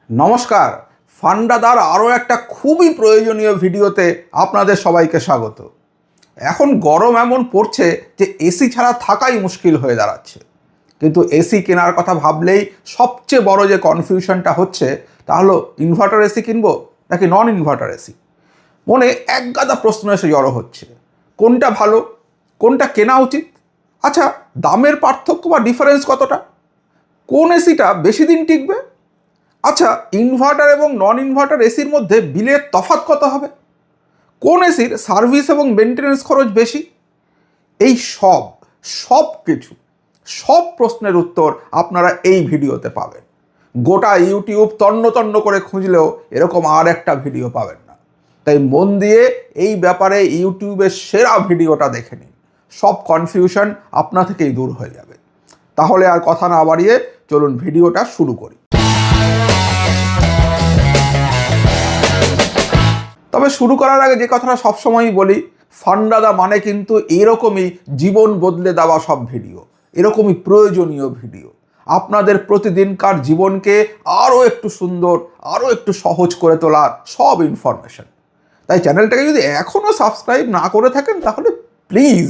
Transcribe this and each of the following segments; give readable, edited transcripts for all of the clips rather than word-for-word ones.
নমস্কার, ফান্ডাদার আরও একটা খুবই প্রয়োজনীয় ভিডিওতে আপনাদের সবাইকে স্বাগত। এখন গরম এমন পড়ছে যে এসি ছাড়া থাকাই মুশকিল হয়ে দাঁড়াচ্ছে। কিন্তু এসি কেনার কথা ভাবলেই সবচেয়ে বড় যে কনফিউশনটা হচ্ছে তা হলো ইনভার্টার এসি কিনবো নাকি নন ইনভার্টার এসি। মনে একগাদা প্রশ্ন এসে জড়ো হচ্ছে, কোনটা ভালো, কোনটা কেনা উচিত, আচ্ছা দামের পার্থক্য বা ডিফারেন্স কতটা, কোন এসিটা বেশি দিন টিকবে, আচ্ছা ইনভার্টার এবং নন ইনভার্টার এসির মধ্যে বিলের তফাৎ কত হবে, কোন এসির সার্ভিস এবং মেনটেন্যান্স খরচ বেশি। এই সব কিছু সব প্রশ্নের উত্তর আপনারা এই ভিডিওতে পাবেন। গোটা ইউটিউব তন্ন করে খুঁজলেও এরকম আর একটা ভিডিও পাবেন না। তাই মন দিয়ে এই ব্যাপারে ইউটিউবের সেরা ভিডিওটা দেখে নিন, সব কনফিউশন আপনা থেকেই দূর হয়ে যাবে। তাহলে আর কথা না বাড়িয়ে চলুন ভিডিওটা শুরু করি। তবে শুরু করার আগে যে কথাটা সবসময়ই বলি, ফান্ডাদা মানে কিন্তু এরকমই জীবন বদলে দেওয়া সব ভিডিও, এরকমই প্রয়োজনীয় ভিডিও, আপনাদের প্রতিদিনকার জীবনকে আরও একটু সুন্দর, আরও একটু সহজ করে তোলার সব ইনফরমেশন। তাই চ্যানেলটাকে যদি এখনও সাবস্ক্রাইব না করে থাকেন তাহলে প্লিজ,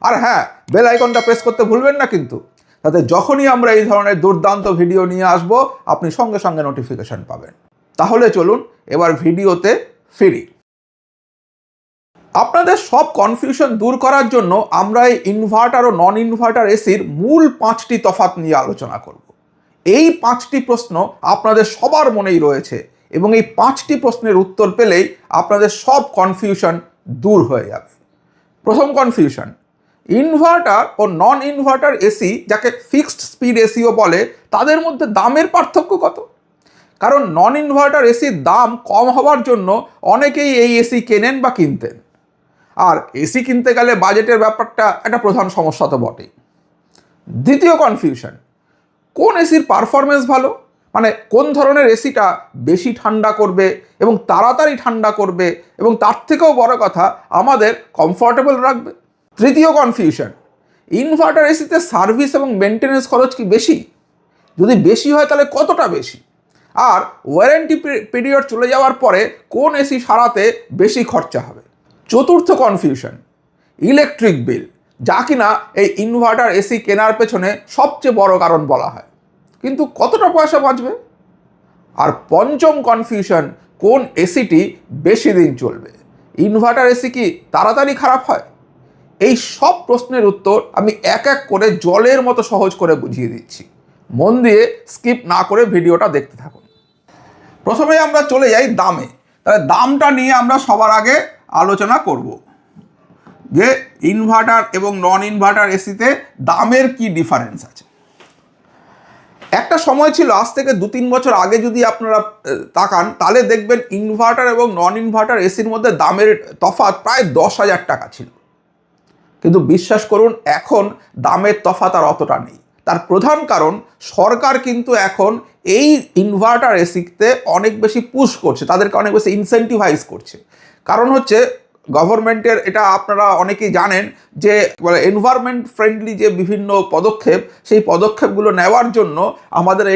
আর হ্যাঁ, বেল আইকনটা প্রেস করতে ভুলবেন না কিন্তু, তাতে যখনই আমরা এই ধরনের দুর্দান্ত ভিডিও নিয়ে আসব আপনি সঙ্গে সঙ্গে নোটিফিকেশন পাবেন। তাহলে চলুন এবার ভিডিওতে ফিরি। আপনাদের সব কনফিউশন দূর করার জন্য আমরা এই ইনভার্টার ও নন ইনভার্টার এসির মূল 5টি তফাৎ নিয়ে আলোচনা করব। এই 5টি প্রশ্ন আপনাদের সবার মনেই রয়েছে এবং এই 5টি প্রশ্নের উত্তর পেলেই আপনাদের সব কনফিউশন দূর হয়ে যাবে। প্রথম কনফিউশন, ইনভার্টার ও নন ইনভার্টার এসি, যাকে ফিক্সড স্পিড এসিও বলে, তাদের মধ্যে দামের পার্থক্য কত? কারণ নন ইনভার্টার এসির দাম কম হওয়ার জন্য অনেকেই এই এসি কেনেন বা কিনতেন, আর এসি কিনতে গেলে বাজেটের ব্যাপারটা একটা প্রধান সমস্যা তো বটেই। দ্বিতীয় কনফিউশন, কোন এসির পারফরমেন্স ভালো, মানে কোন ধরনের এসিটা বেশি ঠান্ডা করবে এবং তাড়াতাড়ি ঠান্ডা করবে এবং তার থেকেও বড় কথা আমাদের কমফোর্টেবল রাখবে। তৃতীয় কনফিউশন, ইনভার্টার এসিতে সার্ভিস এবং মেনটেন্যান্স খরচ কি বেশি? যদি বেশি হয় তাহলে কতটা বেশি? আর ওয়ারেন্টি পিরিয়ড চলে যাওয়ার পরে কোন এসি সারাতে বেশি খরচা হবে? চতুর্থ কনফিউশন, ইলেকট্রিক বিল, যা কিনা এই ইনভার্টার এসি কেনার পেছনে সবচেয়ে বড় কারণ বলা হয়, কিন্তু কতটা পয়সা বাঁচবে? আর পঞ্চম কনফিউশন, কোন এসিটি বেশি দিন চলবে, ইনভার্টার এসি কি তাড়াতাড়ি খারাপ হয়? এই সব প্রশ্নের উত্তর আমি এক এক করে জলের মতো সহজ করে বুঝিয়ে দিচ্ছি, মন দিয়ে স্কিপ না করে ভিডিওটা দেখতে থাকুন। প্রথমে আমরা চলে যাই দামে। তাহলে দামটা নিয়ে আমরা সবার আগে আলোচনা করব যে ইনভার্টার এবং নন ইনভার্টার এসিতে দামের কি ডিফারেন্স আছে। একটা সময় ছিল, আজ থেকে 2-3 বছর আগে যদি আপনারা তাকান তাহলে দেখবেন ইনভার্টার এবং নন ইনভার্টার এসির মধ্যে দামের তফাৎ প্রায় 10,000 টাকা ছিল। কিন্তু বিশ্বাস করুন এখন দামের তফাৎ আর অতটা নেই। তার প্রধান কারণ, সরকার কিন্তু এখন এই ইনভার্টার এসিতে অনেক বেশি পুশ করছে, তাদেরকে অনেক বেশি ইনসেন্টিভাইজ করছে। কারণ হচ্ছে গভর্নমেন্টের, এটা আপনারা অনেকেই জানেন যে এনভায়রনমেন্ট ফ্রেন্ডলি যে বিভিন্ন পদক্ষেপ, সেই পদক্ষেপগুলো নেওয়ার জন্য আমাদের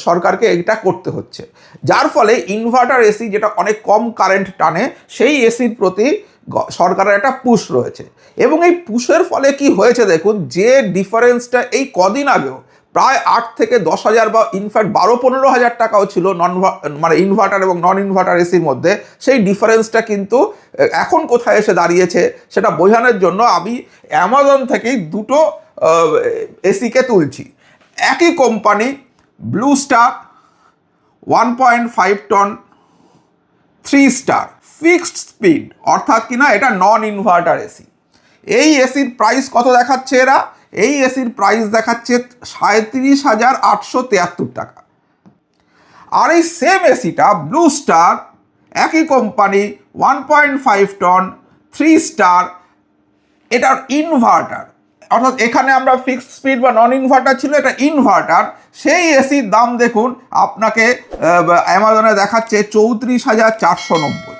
সরকারকে এটা করতে হচ্ছে। যার ফলে ইনভার্টার এসি, যেটা অনেক কম কারেন্ট টানে, সেই এসির প্রতি সরকারের একটা পুশ রয়েছে। এবং এই পুশের ফলে কি হয়েছে দেখুন, যে ডিফারেন্সটা এই কদিন আগেও প্রায় 8 থেকে 10,000 বা ইনফ্যাক্ট 12-15,000 টাকাও ছিল ইনভার্টার এবং নন ইনভার্টার এসির মধ্যে, সেই ডিফারেন্সটা কিন্তু এখন কোথায় এসে দাঁড়িয়েছে সেটা বোঝানোর জন্য আমি অ্যামাজন থেকেই দুটো এসিকে তুলছি। একই company, blue star 1.5 ton 3 star fixed speed, অর্থাৎ কিনা এটা নন ইনভার্টার এসি। এই এসির প্রাইস কত দেখাচ্ছে এরা? এই এসির প্রাইস দেখাচ্ছে 37,873 টাকা। আর এই সেম এসিটা ব্লু স্টার, একই কোম্পানি, 1.5 টন 3 স্টার, এটার ইনভার্টার, অর্থাৎ এখানে আমরা ফিক্সড স্পিড বা নন ইনভার্টার ছিল, এটা ইনভার্টার, সেই এসির দাম দেখুন আপনাকে অ্যামাজনে দেখাচ্ছে 34,490।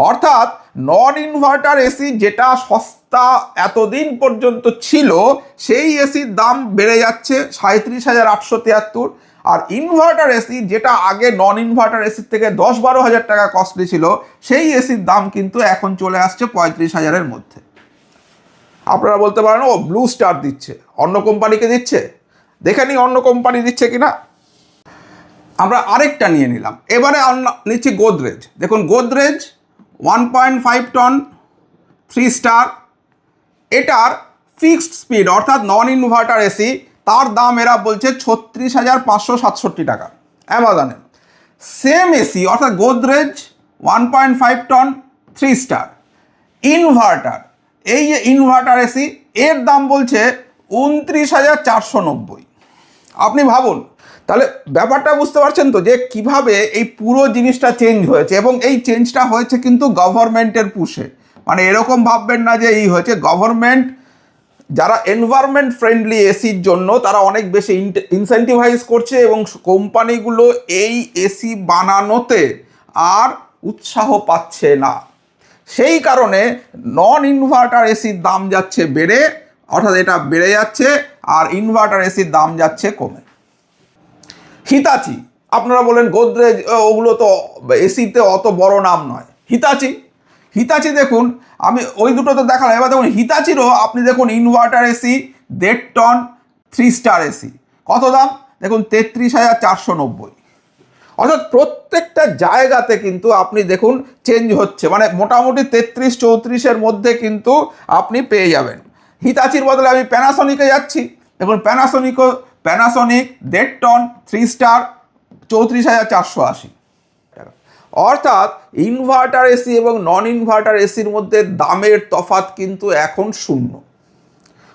অর্থাৎ নন ইনভার্টার এসি যেটা সস্তা এতদিন পর্যন্ত ছিল, সেই এসির দাম বেড়ে যাচ্ছে 37,873, আর ইনভার্টার এসি যেটা আগে নন ইনভার্টার এসির থেকে 10-12 হাজার টাকা কস্টলি ছিল, সেই এসির দাম কিন্তু এখন চলে আসছে 35,000-এর মধ্যে। আপনারা বলতে পারেন ও ব্লু স্টার দিচ্ছে, অন্য কোম্পানিকে দিচ্ছে, দেখে নিই অন্য কোম্পানি দিচ্ছে কিনা। আমরা আরেকটা নিয়ে নিলাম, এবারে নিচ্ছি গোদরেজ। দেখুন গোদরেজ 1.5 টন 3 স্টার, এটার ফিক্সড স্পিড অর্থাৎ নন ইনভার্টার এসি, তার দাম এরা বলছে 36,567 টাকা অ্যামাজনে। সেম এসি অর্থাৎ গোদরেজ 1.5 টন 3 স্টার ইনভার্টার, এই যে ইনভার্টার এসি, এর দাম বলছে 29,490। আপনি ভাবুন, তাহলে ব্যাপারটা বুঝতে পারছেন তো যে কিভাবে এই পুরো জিনিসটা চেঞ্জ হয়েছে, এবং এই চেঞ্জটা হয়েছে কিন্তু গভর্নমেন্টের পুশে। মানে এরকম ভাববেন না যে এই হয়েছে, গভর্নমেন্ট যারা এনভায়রনমেন্ট ফ্রেন্ডলি এসির জন্য তারা অনেক বেশি ইনসেন্টিভাইজ করছে, এবং কোম্পানিগুলো এই এসি বানানোতে আর উৎসাহ পাচ্ছে না। সেই কারণে নন ইনভার্টার এসির দাম যাচ্ছে বেড়ে, অর্থাৎ এটা বেড়ে যাচ্ছে, আর ইনভার্টার এসির দাম যাচ্ছে কমে। হিতাচি, আপনারা বলেন গোদরেজ ওগুলো তো এসিতে অত বড় নাম নয়। হিতাচি দেখুন, আমি ওই দুটো তো দেখালাম, এবার দেখুন হিতাচিরও আপনি দেখুন inverter AC 1.5 ton 3 star AC, কত দাম দেখুন 33,490। অর্থাৎ প্রত্যেকটা জায়গাতে কিন্তু আপনি দেখুন চেঞ্জ হচ্ছে, মানে মোটামুটি 33-34-এর মধ্যে কিন্তু আপনি পেয়ে যাবেন। হিতাচির বদলে আমি প্যানাসোনিকে যাচ্ছি, দেখুন প্যানাসোনিক 1.5 টন 3 স্টার 34,480 টাকা। অর্থাৎ ইনভার্টার এসি এবং নন ইনভার্টার এসির মধ্যে দামের তফাৎ কিন্তু এখন শূন্য।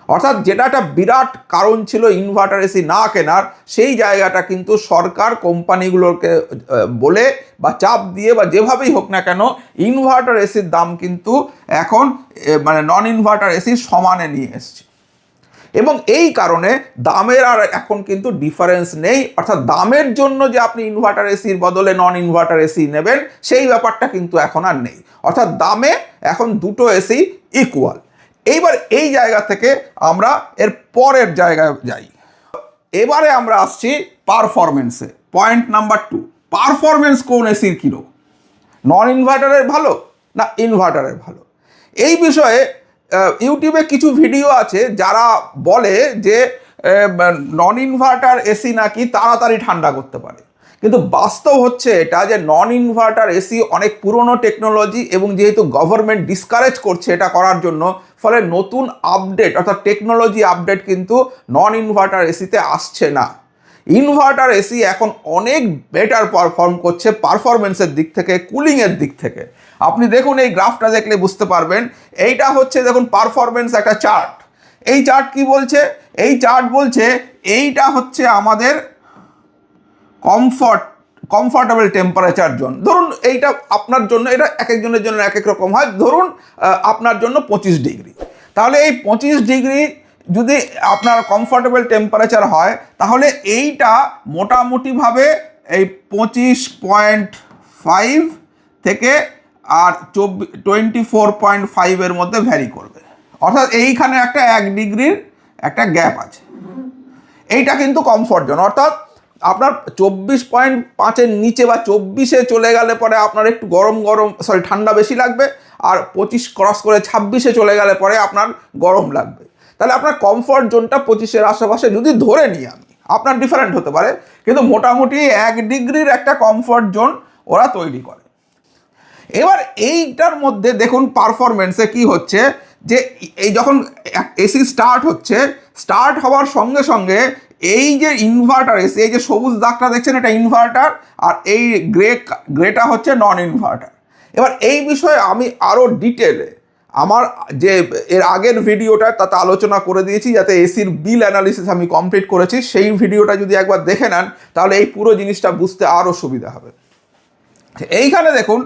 অর্থাৎ যেটা একটা বিরাট কারণ ছিল ইনভার্টার এসি না কেনার, সেই জায়গাটা কিন্তু সরকার কোম্পানিগুলোকে বলে বা চাপ দিয়ে বা যেভাবেই হোক না কেন ইনভার্টার এসির দাম কিন্তু এখন মানে নন ইনভার্টার এসির সমানে নিয়ে এসছে। এবং এই কারণে দামের আর এখন কিন্তু ডিফারেন্স নেই, অর্থাৎ দামের জন্য যে আপনি ইনভার্টার এসির বদলে নন ইনভার্টার এসি নেবেন সেই ব্যাপারটা কিন্তু এখন আর নেই, অর্থাৎ দামে এখন দুটো এসি ইকুয়াল। এইবার এই জায়গা থেকে আমরা এর পরের জায়গায় যাই। এবারে আমরা আসছি পারফরমেন্সে। পয়েন্ট নাম্বার 2, পারফরমেন্স কোন এসির কিলো, নন ইনভার্টারের ভালো না ইনভার্টারের ভালো? এই বিষয়ে ইউটিউবে কিছু ভিডিও আছে যারা বলে যে নন ইনভার্টার এসি নাকি তাড়াতাড়ি ঠান্ডা করতে পারে, কিন্তু বাস্তব হচ্ছে এটা যে নন ইনভার্টার এসি অনেক পুরনো টেকনোলজি, এবং যেহেতু গভর্নমেন্ট ডিসকারেজ করছে এটা করার জন্য, ফলে নতুন আপডেট অর্থাৎ টেকনোলজি আপডেট কিন্তু নন ইনভার্টার এসিতে আসছে না। ইনভার্টার এসি এখন অনেক বেটার পারফর্ম করছে পারফরমেন্সের দিক থেকে, কুলিংয়ের দিক থেকে। আপনি দেখুন এই গ্রাফটা দেখলে বুঝতে পারবেন, এইটা হচ্ছে দেখুন পারফরমেন্স একটা চার্ট। এই চার্ট কি বলছে? এই চার্ট বলছে এইটা হচ্ছে আমাদের কমফর্টেবল টেম্পারেচার জোন। ধরুন এইটা আপনার জন্য, এটা এক একজনের জন্য এক এক রকম হয়, ধরুন আপনার জন্য 25 ডিগ্রি। তাহলে এই 25 ডিগ্রি যদি আপনার কমফর্টেবল টেম্পারেচার হয়, তাহলে এইটা মোটামুটিভাবে এই 25.5 থেকে আর 24.5 এর মধ্যে ভ্যারি করবে, অর্থাৎ এইখানে একটা 1 ডিগ্রির একটা গ্যাপ আছে। এইটা কিন্তু কমফর্ট জোন, অর্থাৎ আপনার 24.5-এর নিচে বা 24-এ চলে গেলে পরে আপনার একটু ঠান্ডা বেশি লাগবে, আর 25 ক্রস করে 26-এ চলে গেলে পরে আপনার গরম লাগবে। তাহলে আপনার কমফর্ট জোনটা 25-এর আশেপাশে যদি ধরে নিই আমি, আপনার ডিফারেন্ট হতে পারে, কিন্তু মোটামুটি 1 ডিগ্রির একটা কমফর্ট জোন ওরা তৈরি করে। এবার এইটার মধ্যে দেখুন পারফরমেন্সে কি হচ্ছে, যে এই যখন এসি স্টার্ট হওয়ার সঙ্গে সঙ্গে এই যে ইনভার্টার এসি, এই যে সবুজ দাগটা দেখছেন এটা ইনভার্টার, আর এই গ্রেটা হচ্ছে নন ইনভার্টার। এবার এই বিষয়ে আমি আরও ডিটেলে আমার যে এর আগের ভিডিওটা তাতে আলোচনা করে দিয়েছি, যাতে এসির বিল অ্যানালিসিস আমি কমপ্লিট করেছি, সেই ভিডিওটা যদি একবার দেখে নেন তাহলে এই পুরো জিনিসটা বুঝতে আরও সুবিধা হবে। এইখানে দেখুন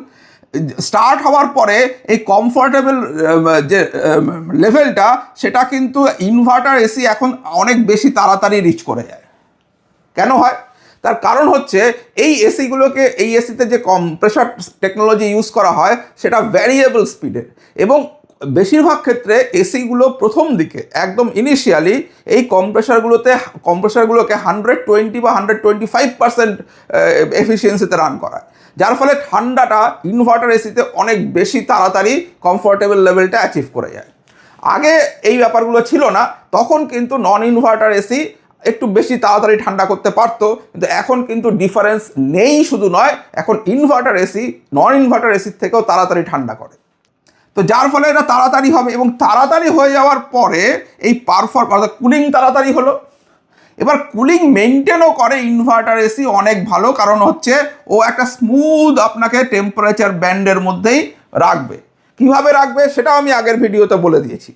স্টার্ট হওয়ার পরে এই কমফর্টেবল যে লেভেলটা, সেটা কিন্তু ইনভার্টার এসি এখন অনেক বেশি তাড়াতাড়ি রিচ করে যায়। কেন হয়? তার কারণ হচ্ছে এই এসিগুলোকে, এই এসিতে যে কম্প্রেসার টেকনোলজি ইউজ করা হয় সেটা ভ্যারিয়েবল স্পিডের, এবং বেশিরভাগ ক্ষেত্রে এসিগুলো প্রথম দিকে একদম ইনিশিয়ালি এই কম্প্রেসারগুলোকে 120 বা 125% এফিসিয়েন্সিতে রান করায়, যার ফলে ঠান্ডাটা ইনভার্টার এসিতে অনেক বেশি তাড়াতাড়ি কমফোর্টেবল লেভেলটা অ্যাচিভ করে যায়। আগে এই ব্যাপারগুলো ছিল না, তখন কিন্তু নন ইনভার্টার এসি একটু বেশি তাড়াতাড়ি ঠান্ডা করতে পারতো, কিন্তু এখন কিন্তু ডিফারেন্স নেই, শুধু নয়, এখন ইনভার্টার এসি নন ইনভার্টার এসির থেকেও তাড়াতাড়ি ঠান্ডা করে। তো যার ফলে এটা তাড়াতাড়ি হবে, এবং তাড়াতাড়ি হয়ে যাওয়ার পরে এই অর্থাৎ কুলিং তাড়াতাড়ি হলো। এবার কুলিং মেনটেনও করে ইনভার্টার এসি অনেক ভালো, কারণ হচ্ছে ও একটা স্মুথ আপনাকে টেম্পারেচার ব্যান্ডের মধ্যেই রাখবে। কিভাবে রাখবে সেটাও আমি আগের ভিডিওতে বলে দিয়েছি,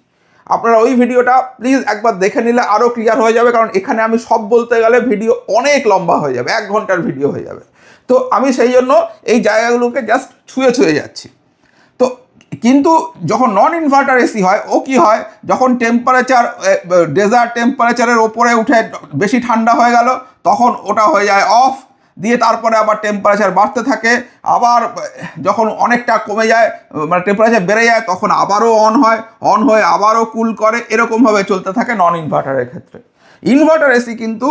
আপনারা ওই ভিডিওটা প্লিজ একবার দেখে নিলে আরও ক্লিয়ার হয়ে যাবে, কারণ এখানে আমি সব বলতে গেলে ভিডিও অনেক লম্বা হয়ে যাবে, 1 ঘন্টার ভিডিও হয়ে যাবে। তো আমি সেই জন্য এই জায়গাগুলোকে জাস্ট ছুঁয়ে যাচ্ছি। তো কিন্তু যখন নন ইনভার্টার এসি হয়, ও কি হয়, যখন টেম্পারেচার ডেজার্ট টেম্পারেচারের ওপরে উঠে বেশি ঠান্ডা হয়ে গেল, তখন ওটা হয়ে যায় অফ, দিয়ে তারপরে আবার টেম্পারেচার বাড়তে থাকে, আবার যখন অনেকটা কমে যায় মানে টেম্পারেচার বেড়ে যায়, তখন আবারও অন হয়ে আবারও কুল করে, এরকমভাবে চলতে থাকে নন ইনভার্টারের ক্ষেত্রে। ইনভার্টার এসি কিন্তু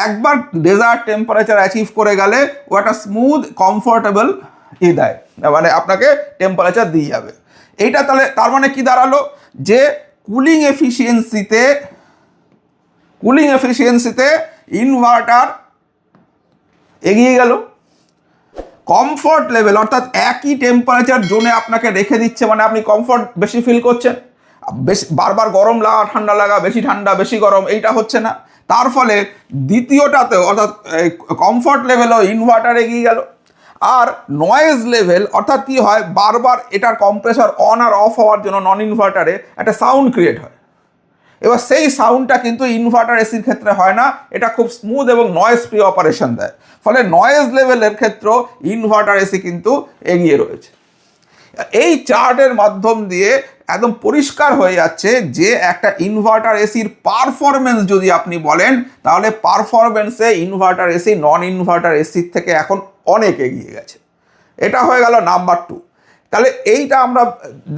একবার ডেজার্ট টেম্পারেচার অ্যাচিভ করে গেলে ও একটা স্মুথ কমফোর্টেবল দেয়, মানে আপনাকে টেম্পারেচার দিয়ে যাবে। এইটা তাহলে তার মানে কি দাঁড়ালো, যে কুলিং এফিসিয়েন্সিতে ইনভার্টার এগিয়ে গেল। কমফর্ট লেভেল অর্থাৎ একই টেম্পারেচার জোনে আপনাকে রেখে দিচ্ছে, মানে আপনি কমফর্ট বেশি ফিল করছেন, বেশি বারবার গরম লাগা ঠান্ডা লাগা, বেশি ঠান্ডা বেশি গরম, এইটা হচ্ছে না। তার ফলে দ্বিতীয়টাতেও অর্থাৎ কমফর্ট লেভেলও ইনভার্টার এগিয়ে গেল। আর নয়েজ লেভেল অর্থাৎ কি হয়, বারবার এটার কম্প্রেসার অন আর অফ হওয়ার জন্য নন ইনভার্টারে একটা সাউন্ড ক্রিয়েট হয়। এবার সেই সাউন্ডটা কিন্তু ইনভার্টার এসির ক্ষেত্রে হয় না, এটা খুব স্মুথ এবং নয়েজ ফ্রি অপারেশন দেয়, ফলে নয়েজ লেভেলের ক্ষেত্রেও ইনভার্টার এসি কিন্তু এগিয়ে রয়েছে। এই চার্টের মাধ্যম দিয়ে একদম পরিষ্কার হয়ে যাচ্ছে যে একটা ইনভার্টার এসির পারফরমেন্স যদি আপনি বলেন, তাহলে পারফরমেন্সে ইনভার্টার এসি নন ইনভার্টার এসির থেকে এখন অনেক এগিয়ে গেছে। এটা হয়ে গেল নাম্বার 2। তাহলে এইটা আমরা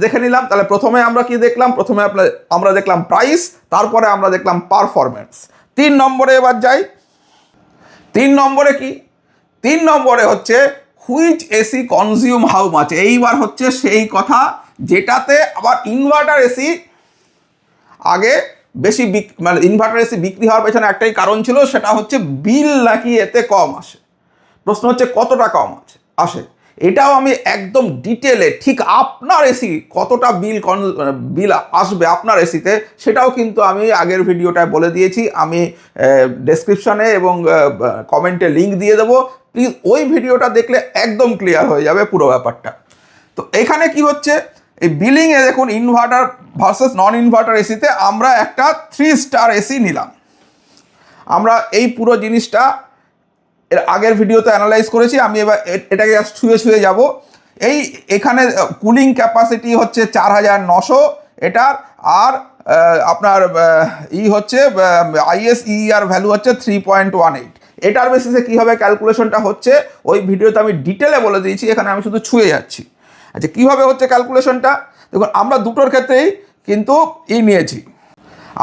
দেখে নিলাম। তাহলে প্রথমে আমরা কি দেখলাম, প্রথমে আমরা দেখলাম প্রাইস, তারপরে আমরা দেখলাম পারফরমেন্স। 3 নম্বরে এবার যাই। 3 নম্বরে কি, 3 নম্বরে হচ্ছে which AC consume how much. এইবার হচ্ছে সেই কথা যেটাতে আবার ইনভার্টার এসি আগে বেশি মানে ইনভার্টার এসি বিক্রি হওয়ার পেছনে একটাই কারণ ছিল, সেটা হচ্ছে বিল নাকি এতে কম আসে। প্রশ্ন হচ্ছে কতটা কম আসে, এটাও আমি একদম ডিটেলে ঠিক আপনার এসি কতটা বিল আসবে আপনার এসিতে, সেটাও কিন্তু আমি আগের ভিডিওটায় বলে দিয়েছি। আমি ডেসক্রিপশনে এবং কমেন্টে লিঙ্ক দিয়ে দেবো, প্লিজ ওই ভিডিওটা দেখলে একদম ক্লিয়ার হয়ে যাবে পুরো ব্যাপারটা। তো এখানে কি হচ্ছে, এই বিলিংয়ে দেখুন ইনভার্টার ভার্সেস নন ইনভার্টার এসিতে আমরা একটা 3 স্টার এসি নিলাম। আমরা এই পুরো জিনিসটা এর আগের ভিডিওতে অ্যানালাইজ করেছি, আমি এবার এটাকে জাস্ট ছুঁয়ে যাব। এখানে কুলিং ক্যাপাসিটি হচ্ছে 4900 এটার, আর আপনার হচ্ছে ISEER ভ্যালু হচ্ছে 3.18। এটার বেসিসে কীভাবে ক্যালকুলেশনটা হচ্ছে ওই ভিডিওতে আমি ডিটেলে বলে দিয়েছি, এখানে আমি শুধু ছুঁয়ে যাচ্ছি। আচ্ছা, কীভাবে হচ্ছে ক্যালকুলেশনটা দেখুন, আমরা দুটোর ক্ষেত্রেই কিন্তু নিয়েছি,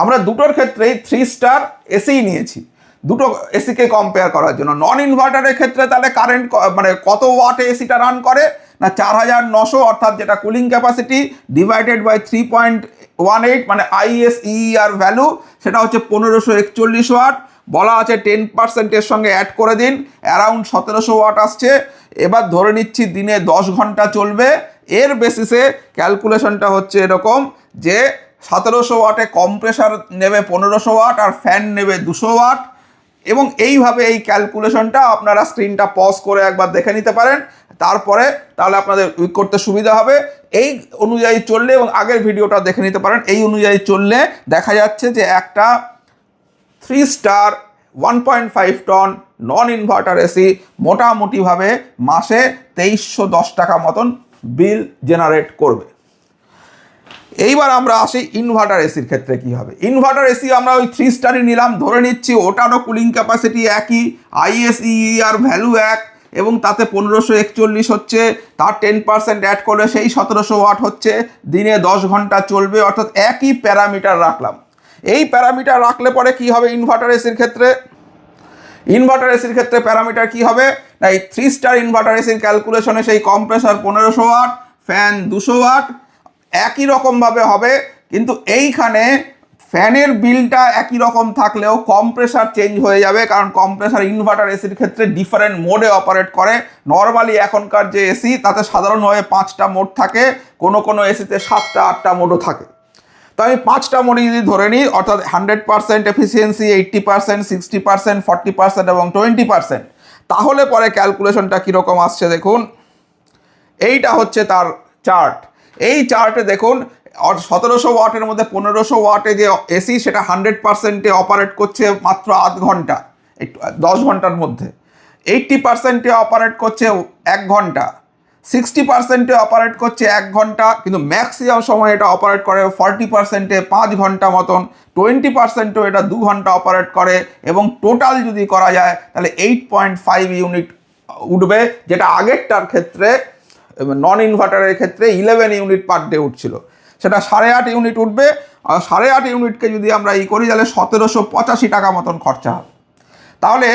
আমরা দুটোর ক্ষেত্রেই 3 স্টার এসি নিয়েছি দুটো এসিকে কম্পেয়ার করার জন্য। নন ইনভার্টারের ক্ষেত্রে তাহলে কারেন্ট মানে কত ওয়াটে এসিটা রান করে না, 4900 অর্থাৎ যেটা কুলিং ক্যাপাসিটি ডিভাইডেড বাই 3.18 মানে ISEER ভ্যালু, সেটা হচ্ছে 1541 ওয়াট। বলা আছে 10%-এর সঙ্গে অ্যাড করে দিন, অ্যারাউন্ড 1700 ওয়াট আসছে। এবার ধরে নিচ্ছি দিনে 10 ঘন্টা চলবে। এর বেসিসে ক্যালকুলেশনটা হচ্ছে এরকম যে 1700 ওয়াটে কম্প্রেসার নেবে 1500 ওয়াট আর ফ্যান নেবে 200 ওয়াট। এবং এইভাবে এই ক্যালকুলেশনটা আপনারা স্ক্রিনটা পজ করে একবার দেখে নিতে পারেন, তারপরে তাহলে আপনাদের করতে সুবিধা হবে। এই অনুযায়ী চললে, এবং আগের ভিডিওটা দেখে নিতে পারেন, এই অনুযায়ী চললে দেখা যাচ্ছে যে একটা 3 star 1.5 ton non inverter AC মোটামুটিভাবে মাসে 2310 টাকা মতন বিল জেনারেট করবে। এইবার আমরা আসি ইনভার্টার এসির ক্ষেত্রে কি হবে। ইনভার্টার এসি আমরা ওই 3 স্টারই নিলাম, ধরে নিচ্ছি ওটারও কুলিং ক্যাপাসিটি একই, ISEER ভ্যালু এক, এবং তাতে 1541 হচ্ছে, তার 10% অ্যাড করলে সেই 1700 ওয়াট হচ্ছে, দিনে 10 ঘন্টা চলবে, অর্থাৎ একই প্যারামিটার রাখলাম। এই প্যারামিটার রাখলে পরে কি হবে ইনভার্টার এসির ক্ষেত্রে? ইনভার্টার এসির ক্ষেত্রে প্যারামিটার কি হবে না, এই 3 স্টার ইনভার্টার এসির ক্যালকুলেশনে সেই কম্প্রেসার 1500 ওয়াট, ফ্যান 200 ওয়াট একই রকমভাবে হবে, কিন্তু এইখানে ফ্যানের বিলটা একই রকম থাকলেও কম্প্রেসার চেঞ্জ হয়ে যাবে, কারণ কম্প্রেসার ইনভার্টার এসির ক্ষেত্রে ডিফারেন্ট মোডে অপারেট করে। নর্মালি এখনকার যে এসি তাতে সাধারণভাবে 5টা মোড থাকে, কোনো কোনো এসিতে 7টা 8টা মোডও থাকে। তো আমি 5টা মোডে যদি ধরে নিই, অর্থাৎ 100% এফিসিয়েন্সি, 80%, 60%, 40% এবং 20%, তাহলে পরে ক্যালকুলেশনটা কীরকম আসছে দেখুন। এইটা হচ্ছে তার চার্ট। এই চার্টে দেখুন 1700 ওয়াটের মধ্যে 1500 ওয়াটে যে এসি সেটা 100%-এ অপারেট করছে মাত্র আধ ঘন্টা, 10 ঘন্টার মধ্যে। 80%-এ অপারেট করছে 1 ঘন্টা, 60%-এ অপারেট করছে 1 ঘন্টা, কিন্তু ম্যাক্সিমাম সময় এটা অপারেট করে 40%-এ 5 ঘন্টা মতন, 20%-ও এটা 2 ঘন্টা অপারেট করে, এবং টোটাল যদি করা যায় তাহলে 8.5 ইউনিট উঠবে, যেটা আগেরটার ক্ষেত্রে নন ইনভার্টারের ক্ষেত্রে 11 ইউনিট পার ডে উঠছিল, সেটা 8.5 ইউনিট উঠবে। আর 8.5 ইউনিটকে যদি আমরা করি তাহলে 1785 টাকা মতন খরচা হবে। তাহলে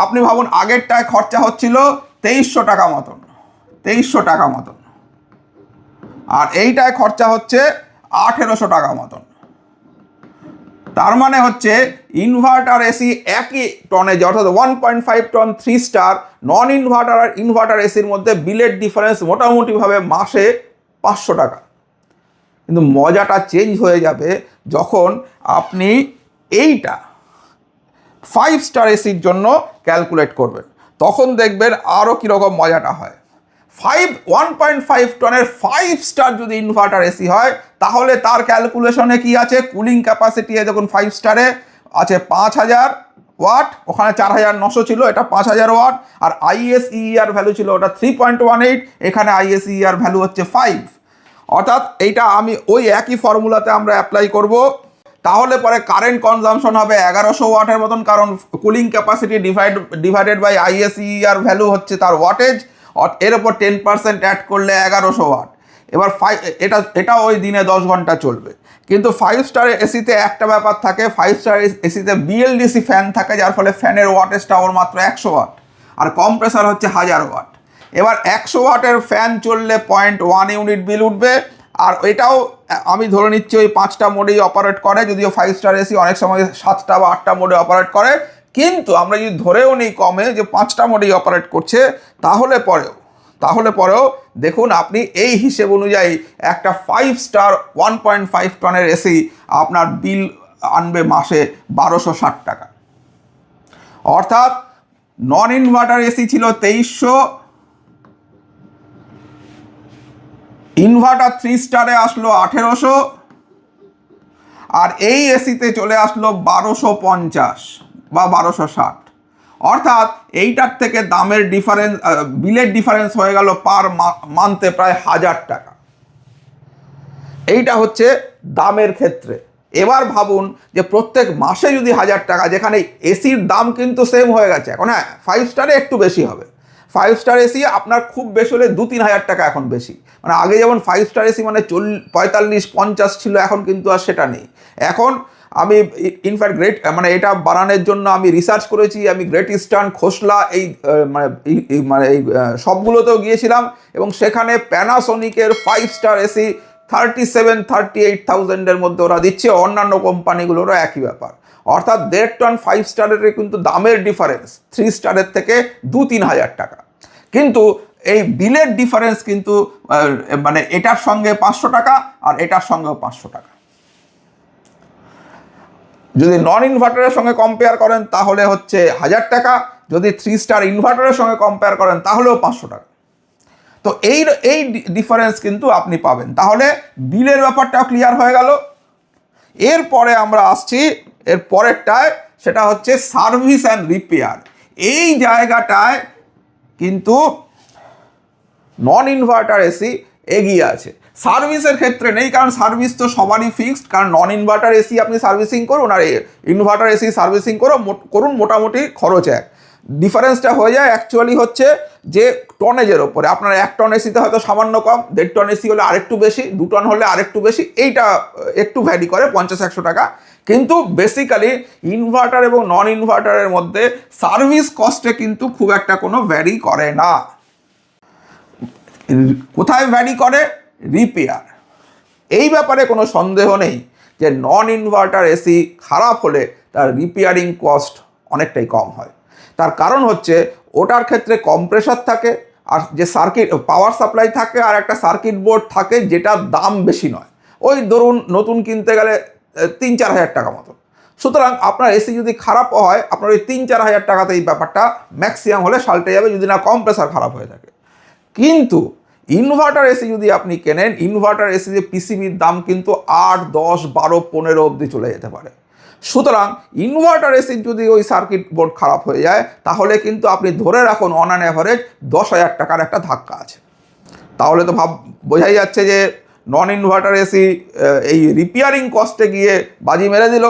আপনি ভাবুন আগেরটায় খরচা হচ্ছিল 2300 টাকা মতন, 2300 টাকা মতন, আর এইটায় খরচা হচ্ছে 1800 টাকা মতন। তার মানে হচ্ছে ইনভার্টার এসি একই টনেজ, অর্থাৎ 1.5 টন 3 স্টার নন ইনভার্টার আর ইনভার্টার এসির মধ্যে বিলের ডিফারেন্স মোটামুটিভাবে মাসে 500 টাকা। কিন্তু মজাটা চেঞ্জ হয়ে যাবে যখন আপনি এইটা 5 স্টার এসির জন্য ক্যালকুলেট করবেন, তখন দেখবেন আরও কীরকম মজাটা হয়। 1.5 টনের 5 স্টার যদি ইনভার্টার এসি হয়, তাহলে তার ক্যালকুলেশনে কি আছে, কুলিং ক্যাপাসিটি দেখুন 5 স্টারে আছে 5000 ওয়াট, ওখানে 4900 ছিল, এটা 5000 ওয়াট, আর ISEER ভ্যালু ছিল ওটা 3.18, এখানে ISEER ভ্যালু হচ্ছে 5। অর্থাৎ এইটা আমি ওই একই ফর্মুলাতে আমরা অ্যাপ্লাই করব, তাহলে পরে কারেন্ট কনজামশন হবে 1100 ওয়াটের মতন, কারণ cooling capacity divided by ISEER value হচ্ছে তার ওয়াটেজ, এর ওপর 10% অ্যাড করলে 1100 ওয়াট। এবার এটা ওই দিনে 10 ঘন্টা চলবে। কিন্তু 5 স্টার এসিতে একটা ব্যাপার থাকে, 5 স্টার এসিতে BLDC ফ্যান থাকে, যার ফলে ফ্যানের ওয়াটেজটা ওর মাত্র 100 ওয়াট, আর কম্প্রেসার হচ্ছে 1000 ওয়াট। এবার 100 ওয়াটের ফ্যান চললে 0.1 ইউনিট বিল উঠবে, আর এটাও আমি ধরে নিচ্ছি ওই 5টা মোডেই অপারেট করে, যদিও 5 স্টার এসি অনেক সময় 7টা বা 8টা মোডে অপারেট করে, কিন্তু আমরা যদি ধরেও নিই কমে যে 5টা মোডেই অপারেট করছে, তাহলে পরেও দেখুন আপনি এই হিসেব অনুযায়ী একটা 5 স্টার 1.5 টনের এসি আপনার বিল আনবে মাসে 1260 টাকা। অর্থাৎ নন ইনভার্টার এসি ছিল 2300, ইনভার্টার 3 স্টারে আসলো 1800, আর এই এসিতে চলে আসলো 1250 বা 1260। অর্থাৎ এইটার থেকে দামের ডিফারেন্স, বিলের ডিফারেন্স হয়ে গেল পার মান্থে প্রায় 1000 টাকা। এইটা হচ্ছে দামের ক্ষেত্রে। এবার ভাবুন যে প্রত্যেক মাসে যদি 1000 টাকা, যেখানে এসির দাম কিন্তু সেম হয়ে গেছে এখন, হ্যাঁ 5 স্টারে একটু বেশি হবে, 5 স্টার এসি আপনার খুব বেশি হলে 2-3 হাজার টাকা এখন বেশি, মানে আগে যেমন 5 স্টার এসি মানে 45-50 ছিল, এখন কিন্তু আর সেটা নেই। এখন আমি ইনফ্যাক্ট মানে এটা বানানোর জন্য আমি রিসার্চ করেছি, আমি গ্রেট ইস্টার্ন, খোসলা এই সবগুলোতেও গিয়েছিলাম, এবং সেখানে প্যানাসোনিকের 5 স্টার এসি 37-38,000-এর মধ্যে ওরা দিচ্ছে, অন্যান্য কোম্পানিগুলোরও একই ব্যাপার। অর্থাৎ 1.5 টন 5 স্টারের কিন্তু দামের ডিফারেন্স 3 স্টারের থেকে 2-3 হাজার টাকা। কিন্তু এই বিলের ডিফারেন্স কিন্তু মানে এটার সঙ্গে 500 টাকা আর এটার সঙ্গেও 500 টাকা। যদি নন ইনভার্টারের সঙ্গে কম্পেয়ার করেন তাহলে হচ্ছে 1000 টাকা, যদি 3 স্টার ইনভার্টারের সঙ্গে কম্পেয়ার করেন তাহলেও 500 টাকা। তো এই ডিফারেন্স কিন্তু আপনি পাবেন। তাহলে বিলের ব্যাপারটাও ক্লিয়ার হয়ে গেল। এরপরে আমরা আসছি এর পরেরটায়, সেটা হচ্ছে সার্ভিস অ্যান্ড রিপেয়ার। এই জায়গাটায় কিন্তু নন ইনভার্টার এসি এগিয়ে আছে, সার্ভিসের ক্ষেত্রে নেই, কারণ সার্ভিস তো সবারই ফিক্সড, কারণ নন ইনভার্টার এসি আপনি সার্ভিসিং করুন আর ইনভার্টার এসি সার্ভিসিং করুন মোটামুটি খরচ এক। ডিফারেন্সটা হয়ে যায় অ্যাকচুয়ালি হচ্ছে যে টনেজের ওপরে। আপনার 1 টন এসিতে হয়তো সামান্য কম, 1.5 টন এসি হলে আরেকটু বেশি, 2 টন হলে আরেকটু বেশি, এইটা একটু ভ্যারি করে 50-100 টাকা। কিন্তু বেসিক্যালি ইনভার্টার এবং নন ইনভার্টারের মধ্যে সার্ভিস কস্টে কিন্তু খুব একটা কোনো ভ্যারি করে না। কোথায় ভ্যারি করে? রিপেয়ার। এই ব্যাপারে কোনো সন্দেহ নেই যে নন ইনভার্টার এসি খারাপ হলে তার রিপেয়ারিং কস্ট অনেকটাই কম হয়। তার কারণ হচ্ছে ওটার ক্ষেত্রে কম্প্রেসার থাকে, আর যে সার্কিট পাওয়ার সাপ্লাই থাকে, আর একটা সার্কিট বোর্ড থাকে যেটার দাম বেশি নয়। ওই ধরুন নতুন কিনতে গেলে 3-4 হাজার টাকা মতো। সুতরাং আপনার এসি যদি খারাপও হয়, আপনার ওই 3-4 হাজার টাকাতে এই ব্যাপারটা ম্যাক্সিমাম হলে সাল্টে যাবে, যদি না কম্প্রেসার খারাপ হয়ে থাকে। কিন্তু ইনভার্টার এসি যদি আপনি কেনেন, ইনভার্টার এসিতে পিসিবির দাম কিন্তু 8, 10, 12, 15 অবধি চলে যেতে পারে। সুতরাং ইনভার্টার এসির যদি ওই সার্কিট বোর্ড খারাপ হয়ে যায়, তাহলে কিন্তু আপনি ধরে রাখুন অন অ্যান অ্যাভারেজ 10,000 টাকার একটা ধাক্কা আছে। তাহলে তো বোঝাই যাচ্ছে যে নন ইনভার্টার এসি এই রিপেয়ারিং কস্টে গিয়ে বাজি মেরে দিল।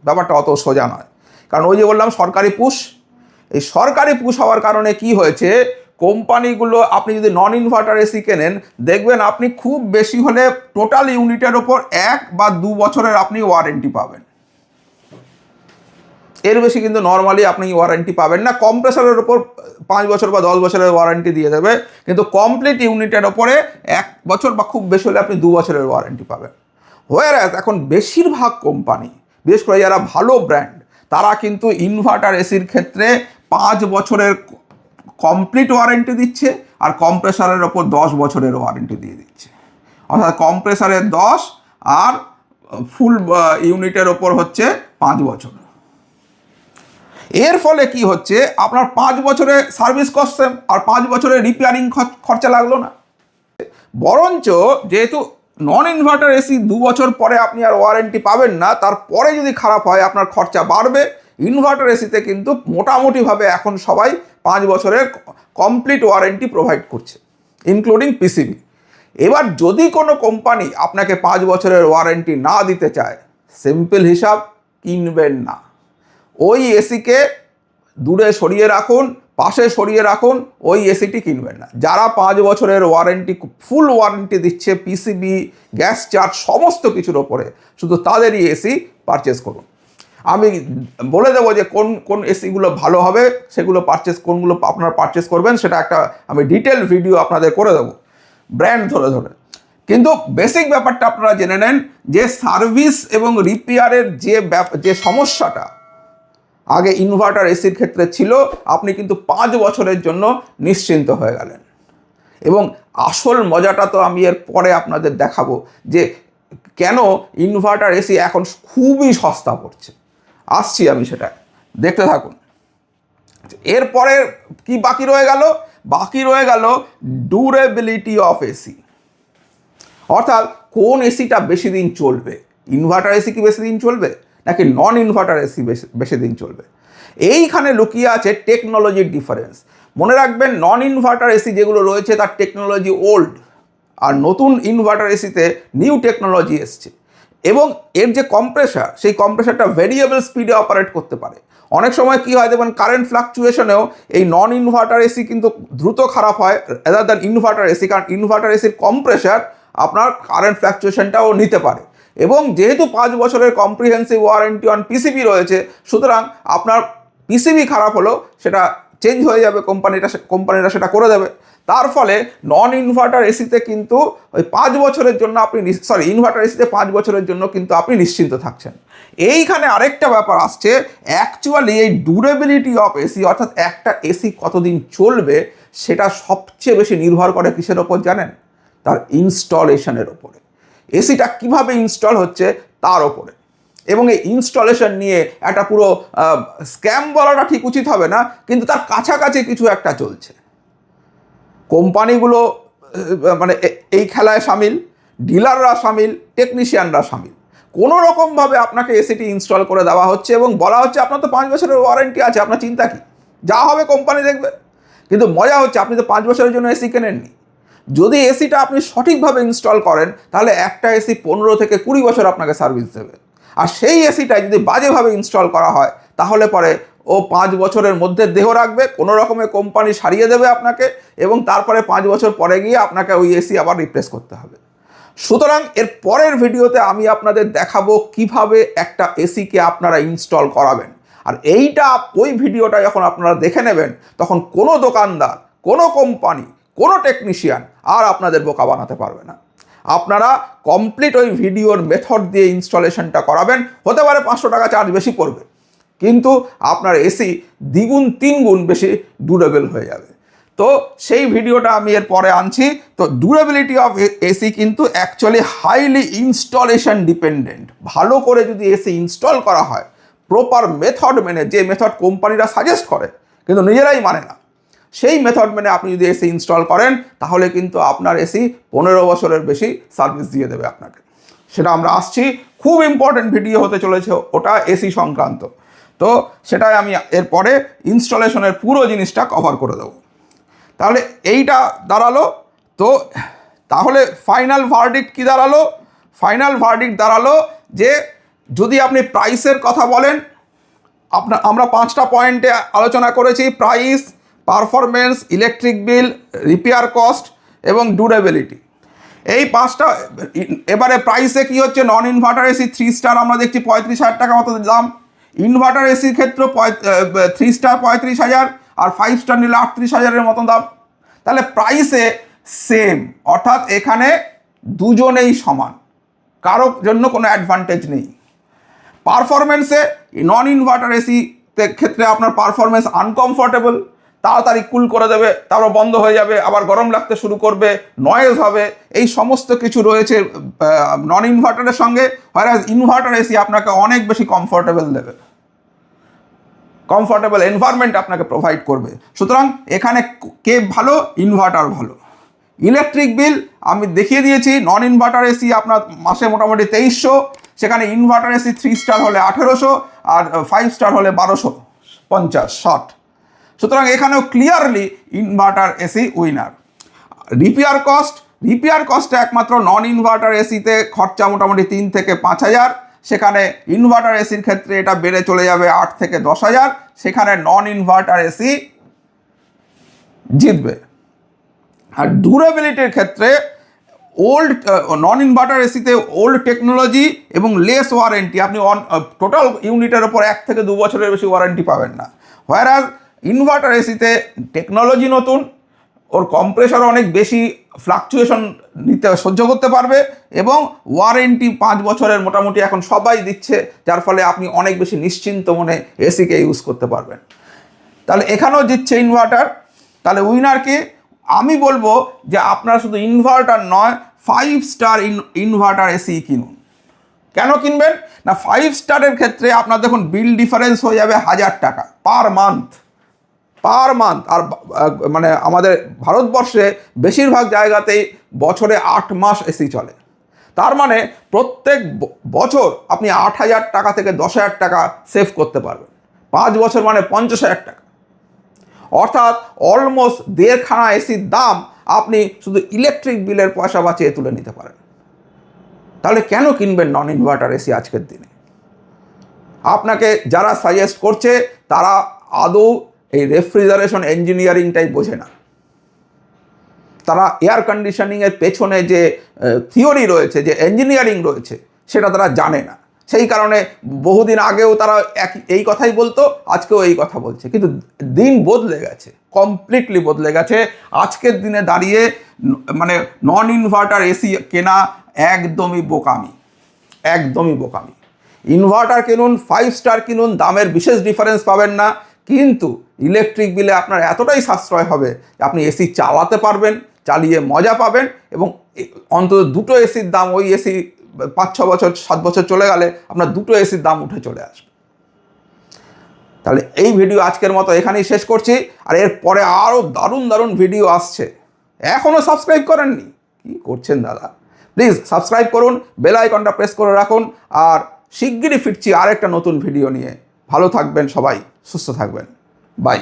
ব্যাপারটা অত সোজা নয়। কারণ ওই যে বললাম সরকারি পুশ, এই সরকারি পুশ হওয়ার কারণে কি হয়েছে, কোম্পানিগুলো, আপনি যদি নন ইনভার্টার এসি কেনেন, দেখবেন আপনি খুব বেশি হলে টোটাল ইউনিটের ওপর 1 বা 2 বছরের আপনি ওয়ারেন্টি পাবেন। এর বেশি কিন্তু নর্মালি আপনি ওয়ারেন্টি পাবেন না। কম্প্রেসারের ওপর 5 বছর বা 10 বছরের ওয়ারেন্টি দিয়ে দেবে, কিন্তু কমপ্লিট ইউনিটের ওপরে 1 বছর বা খুব বেশি হলে আপনি 2 বছরের ওয়ারেন্টি পাবেন। হোয়ারাজ এখন বেশিরভাগ কোম্পানি, বিশেষ করে যারা ভালো ব্র্যান্ড, তারা কিন্তু ইনভার্টার এসির ক্ষেত্রে 5 বছরের কমপ্লিট ওয়ারেন্টি দিচ্ছে, আর কম্প্রেসারের ওপর 10 বছরের ওয়ারেন্টি দিয়ে দিচ্ছে। অর্থাৎ কম্প্রেসারের 10 আর ফুল ইউনিটের ওপর হচ্ছে 5 বছর। এর ফলে কি হচ্ছে, আপনার 5 বছরে সার্ভিস কস্ট সেম, আর 5 বছরের রিপেয়ারিং খরচা লাগলো না। বরঞ্চ যেহেতু নন ইনভার্টার এসি 2 বছর পরে আপনি আর ওয়ারেন্টি পাবেন না, তারপরে যদি খারাপ হয় আপনার খরচা বাড়বে। ইনভার্টার এসিতে কিন্তু মোটামুটিভাবে এখন সবাই 5 বছরের কমপ্লিট ওয়ারেন্টি প্রোভাইড করছে, ইনক্লুডিং পিসিবি। এবার যদি কোনো কোম্পানি আপনাকে 5 বছরের ওয়ারেন্টি না দিতে চায়, সিম্পল হিসাব, কিনবেন না। ওই এসিকে দূরে সরিয়ে রাখুন, পাশে সরিয়ে রাখুন, ওই এসিটি কিনবেন না। যারা 5 বছরের ওয়ারেন্টি, ফুল ওয়ারেন্টি দিচ্ছে পিসিবি, গ্যাস চার্জ, সমস্ত কিছুর ওপরে, শুধু তাদেরই এসি পারচেস করুন। আমি বলে দেবো যে কোন কোন এসিগুলো ভালো হবে, সেগুলো কোনগুলো আপনারা পারচেস করবেন, সেটা একটা আমি ডিটেল ভিডিও আপনাদের করে দেবো ব্র্যান্ড ধরে ধরে। কিন্তু বেসিক ব্যাপারটা আপনারা জেনে নেন যে সার্ভিস এবং রিপেয়ারের যে সমস্যাটা আগে ইনভার্টার এসির ক্ষেত্রে ছিল, আপনি কিন্তু 5 বছরের জন্য নিশ্চিন্ত হয়ে গেলেন। এবং আসল মজাটা তো আমি এর পরে আপনাদের দেখাবো যে কেন ইনভার্টার এসি এখন খুবই সস্তা পড়ছে। আসছি আমি, সেটা দেখতে থাকুন। এরপরে কি বাকি রয়ে গেল? বাকি রয়ে গেল ডিউরেবিলিটি অফ এসি, অর্থাৎ কোন এসিটা বেশি দিন চলবে। ইনভার্টার এসি কি বেশি দিন চলবে, নাকি নন ইনভার্টার এসি বেশি দিন চলবে? এইখানে লুকিয়ে আছে টেকনোলজির ডিফারেন্স। মনে রাখবেন, নন ইনভার্টার এসি যেগুলো রয়েছে তার টেকনোলজি ওল্ড, আর নতুন ইনভার্টার এসিতে নিউ টেকনোলজি এসছে। এবং এর যে কম্প্রেসার, সেই কম্প্রেসারটা ভেরিয়েবল স্পিডে অপারেট করতে পারে। অনেক সময় কি হয় দেখবেন, কারেন্ট ফ্লাকচুয়েশনেও এই নন ইনভার্টার এসি কিন্তু দ্রুত খারাপ হয় রাদার দ্যান ইনভার্টার এসি, কারণ ইনভার্টার এসির কম্প্রেসার আপনার কারেন্ট ফ্লাকচুয়েশনটাও নিতে পারে। এবং যেহেতু 5 বছরের কম্প্রিহেন্সিভ ওয়ারেন্টি অন পিসিবি রয়েছে, সুতরাং আপনার পিসিবি খারাপ হলো সেটা চেঞ্জ হয়ে যাবে, কোম্পানিরা সেটা করে দেবে। তার ফলে নন ইনভার্টার এসিতে কিন্তু ওই 5 বছরের জন্য আপনি, ইনভার্টার এসিতে 5 বছরের জন্য কিন্তু আপনি নিশ্চিন্ত থাকছেন। এইখানে আরেকটা ব্যাপার আসছে, অ্যাকচুয়ালি এই ডিউরেবিলিটি অফ এসি, অর্থাৎ একটা এসি কতদিন চলবে, সেটা সবচেয়ে বেশি নির্ভর করে কিসের ওপর জানেন? তার ইনস্টলেশনের ওপরে। এসিটা কিভাবে ইনস্টল হচ্ছে তার ওপরে। এবং এই ইনস্টলেশন নিয়ে একটা পুরো স্ক্যাম বলাটা ঠিক উচিত হবে না, কিন্তু তার কাছাকাছি কিছু একটা চলছে। কোম্পানিগুলো মানে এই খেলায় সামিল, ডিলাররা সামিল, টেকনিশিয়ানরা সামিল। কোনো রকমভাবে আপনাকে এসিটি ইনস্টল করে দেওয়া হচ্ছে এবং বলা হচ্ছে আপনার তো 5 বছরের ওয়ারেন্টি আছে, আপনার চিন্তা কি, যা হবে কোম্পানি দেখবে। কিন্তু মজা হচ্ছে, আপনি তো 5 বছরের জন্য এসি কেনেননি। যদি এসিটা আপনি সঠিকভাবে ইনস্টল করেন, তাহলে একটা এসি 15 থেকে 20 বছর আপনাকে সার্ভিস দেবে। আর সেই এসিটাই যদি বাজেভাবে ইনস্টল করা হয়, তাহলে পরে ও 5 বছরের মধ্যে দেহ রাখবে, কোনো রকমের কোম্পানি সারিয়ে দেবে আপনাকে, এবং তারপরে 5 বছর পরে গিয়ে আপনাকে ওই এসি আবার রিপ্লেস করতে হবে। সুতরাং এর পরের ভিডিওতে আমি আপনাদের দেখাবো কিভাবে একটা এসিকে আপনারা ইনস্টল করাবেন। আর এইটা ওই ভিডিওটা যখন আপনারা দেখে নেবেন, তখন কোনো দোকানদার, কোনো কোম্পানি, কোনো টেকনিশিয়ান আর আপনাদের বোকা বানাতে পারবে না। আপনারা কমপ্লিট ওই ভিডিওর মেথড দিয়ে ইনস্টলেশনটা করাবেন। হতে পারে 500 টাকা চার্জ বেশি পড়বে, কিন্তু আপনার এসি দ্বিগুণ 3 গুণ বেশি ডিউরেবল হয়ে যাবে। তো সেই ভিডিওটা আমি এর পরে আনছি। তো ডিউরেবিলিটি অফ এসি কিন্তু অ্যাকচুয়ালি হাইলি ইনস্টলেশন ডিপেন্ডেন্ট। ভালো করে যদি এসি ইনস্টল করা হয় প্রপার মেথড মেনে, যে মেথড কোম্পানিরা সাজেস্ট করে কিন্তু নিজেরাই মানে না, সেই মেথড মেনে আপনি যদি এসি ইনস্টল করেন, তাহলে কিন্তু আপনার এসি 15 বছরের বেশি সার্ভিস দিয়ে দেবে আপনাকে। সেটা আমরা আসছি, খুব ইম্পর্টেন্ট ভিডিও হতে চলেছে ওটা এসি সংক্রান্ত। তো সেটাই আমি এরপরে ইনস্টলেশনের পুরো জিনিসটা কভার করে দেবো। তাহলে এইটা দাঁড়ালো। তো তাহলে ফাইনাল ভার্ডিক্ট কি দাঁড়ালো? ফাইনাল ভার্ডিক্ট দাঁড়ালো যে যদি আপনি প্রাইসের কথা বলেন, আমরা 5টা পয়েন্টে আলোচনা করেছি: price, performance, electric bill, repair cost এবং ডিউরেবিলিটি। এই 5টা। এবারে প্রাইসে কি হচ্ছে? নন ইনভার্টার এসি 3 স্টার আমরা দেখছি 35,000 টাকা মতো দাম। ইনভার্টার এসির ক্ষেত্রে 3 স্টার 35,000, আর 5 স্টার নিলে 38,000-এর মতো দাম। তাহলে প্রাইসে সেম, অর্থাৎ এখানে দুজনেই সমান, কারোর জন্য কোনো অ্যাডভান্টেজ নেই। পারফরমেন্সে নন ইনভার্টার এসিতে ক্ষেত্রে আপনার পারফরমেন্স আনকমফোর্টেবল, তাড়াতাড়ি কুল করে দেবে, তারপর বন্ধ হয়ে যাবে, আবার গরম লাগতে শুরু করবে, নয়েজ হবে, এই সমস্ত কিছু রয়েছে নন ইনভার্টারের সঙ্গে। হোয়ারাজ ইনভার্টার এসি আপনাকে অনেক বেশি কমফোর্টেবল দেবে, কমফোর্টেবল এনভায়রনমেন্ট আপনাকে প্রোভাইড করবে। সুতরাং এখানে কে ভালো? ইনভার্টার ভালো। ইলেকট্রিক বিল আমি দেখিয়ে দিয়েছি। নন ইনভার্টার এসি আপনার মাসে মোটামুটি 2300, সেখানে ইনভার্টার এসি 3 স্টার হলে 1800, আর 5 স্টার হলে 1250-60। সুতরাং এখানেও clearly inverter AC winner. Repair কস্টে একমাত্র নন ইনভার্টার এসিতে খরচা মোটামুটি 3 থেকে 5,000, সেখানে ইনভার্টার এসির ক্ষেত্রে এটা বেড়ে চলে যাবে 8 থেকে 10,000। সেখানে নন ইনভার্টার এসি জিতবে। আর ডিউরেবিলিটির ক্ষেত্রে নন ইনভার্টার এসিতে ওল্ড টেকনোলজি এবং লেস ওয়ারেন্টি, আপনি টোটাল ইউনিটের ওপর 1 থেকে 2 বছরের বেশি ওয়ারেন্টি পাবেন না। হোয়ারাজ ইনভার্টার এসিতে টেকনোলজি নতুন, ওর কম্প্রেসর অনেক বেশি, ফ্লাকচুয়েশন সহ্য করতে পারবে, এবং ওয়ারেন্টি 5 বছরের মোটামুটি এখন সবাই দিচ্ছে, যার ফলে আপনি অনেক বেশি নিশ্চিন্ত মনে এসিকে ইউজ করতে পারবেন। তাহলে এখানেও জিতছে ইনভার্টার। তাহলে উইনারকে আমি বলবো যে আপনারা শুধু ইনভার্টার নয়, 5 স্টার ইনভার্টার এসি কিনুন। কেন কিনবেন না? 5 স্টারের ক্ষেত্রে আপনার দেখুন বিল ডিফারেন্স হয়ে যাবে 1000 টাকা পার মান্থ। আর মানে আমাদের ভারতবর্ষে বেশিরভাগ জায়গাতেই বছরে 8 মাস এসি চলে। তার মানে প্রত্যেক বছর আপনি 8,000 টাকা থেকে 10,000 টাকা সেভ করতে পারবেন। 5 বছর মানে 50,000 টাকা, অর্থাৎ অলমোস্ট 1.5 খানা এসির দাম আপনি শুধু ইলেকট্রিক বিলের পয়সা বাঁচিয়ে তুলে নিতে পারেন। তাহলে কেন কিনবেন নন ইনভার্টার এসি আজকের দিনে? আপনাকে যারা সাজেস্ট করছে তারা আদৌ এই রেফ্রিজারেশন ইঞ্জিনিয়ারিংটাই বোঝে না। তারা এয়ার কন্ডিশনিংয়ের পেছনে যে থিওরি রয়েছে, যে ইঞ্জিনিয়ারিং রয়েছে, সেটা তারা জানে না। সেই কারণে বহুদিন আগেও তারা এই কথাই বলতো, আজকেও এই কথা বলছে। কিন্তু দিন বদলে গেছে, কমপ্লিটলি বদলে গেছে। আজকের দিনে দাঁড়িয়ে মানে নন ইনভার্টার এসি কেনা একদমই বোকামি, একদমই বোকামি। ইনভার্টার কিনুন, 5 স্টার কিনুন, দামের বিশেষ ডিফারেন্স পাবেন না, কিন্তু ইলেকট্রিক বিলে আপনার এতটাই সাশ্রয় হবে যে আপনি এসি চালাতে পারবেন, চালিয়ে মজা পাবেন, এবং অন্তত 2টো এসির দাম, ওই এসি 5-6 বছর 7 বছর চলে গেলে আপনার 2টো এসির দাম উঠে চলে আসবে। তাহলে এই ভিডিও আজকের মতো এখানেই শেষ করছি। আর এরপরে আরও দারুণ দারুণ ভিডিও আসছে। এখনও সাবস্ক্রাইব করেননি? কি করছেন দাদা? প্লিজ সাবস্ক্রাইব করুন, বেল আইকনটা প্রেস করে রাখুন। আর শিগগিরই ফিরছি আরেকটা নতুন ভিডিও নিয়ে। ভালো থাকবেন সবাই, সুস্থ থাকবেন। বাই।